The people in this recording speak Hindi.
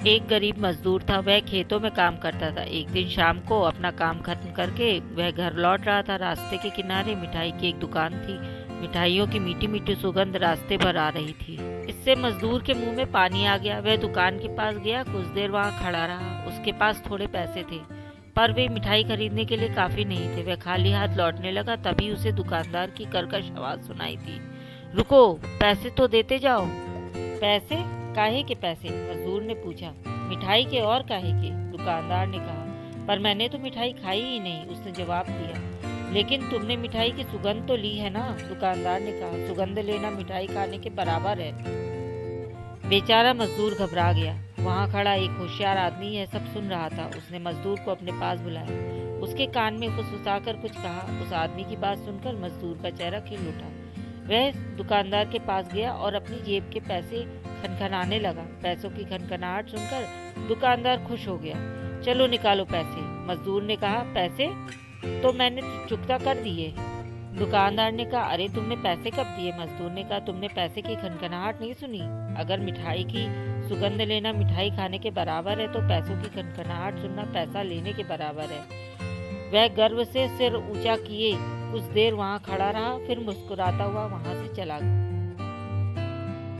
एक गरीब मजदूर था। वह खेतों में काम करता था। एक दिन शाम को अपना काम खत्म करके वह घर लौट रहा था। रास्ते के किनारे मिठाई की एक दुकान थी। मिठाइयों की मीठी मीठी सुगंध रास्ते भर आ रही थी। इससे मजदूर के मुंह में पानी आ गया। वह दुकान के पास गया, कुछ देर वहां खड़ा रहा। उसके पास थोड़े पैसे थे, पर वे मिठाई खरीदने के लिए काफी नहीं थे। वह खाली हाथ लौटने लगा, तभी उसे दुकानदार की कर्कश आवाज सुनाई दी, रुको, पैसे तो देते जाओ। पैसे? काहे के पैसे? मजदूर ने पूछा। मिठाई के। और काहे के? दुकानदार ने कहा। पर मैंने तो मिठाई खाई ही नहीं, उसने जवाब दिया। लेकिन तुमने मिठाई की सुगंध तो ली है ना? दुकानदार ने कहा। सुगंध लेना मिठाई खाने के बराबर है। बेचारा मजदूर घबरा गया। वहां खड़ा एक होशियार आदमी यह सब सुन रहा था। उसने मजदूर को अपने पास बुलाया, उसके कान में फुसफुसाकर कुछ कहा। उस आदमी की बात सुनकर मजदूर का चेहरा खिल उठा। वह दुकानदार के पास गया और अपनी जेब के पैसे खनखनाने लगा। पैसों की खनखनाहट सुनकर दुकानदार खुश हो गया। चलो निकालो पैसे, मजदूर ने कहा। पैसे तो मैंने चुकता कर दिए। दुकानदार ने कहा, अरे तुमने पैसे कब दिए? मजदूर ने कहा, तुमने पैसे की खनखनाहट नहीं सुनी? अगर मिठाई की सुगंध लेना मिठाई खाने के बराबर है, तो पैसों की खनखनाहट सुनना पैसा लेने के बराबर है। वह गर्व से सिर ऊंचा किए कुछ देर वहां खड़ा रहा, फिर मुस्कुराता हुआ वहां से चला गया।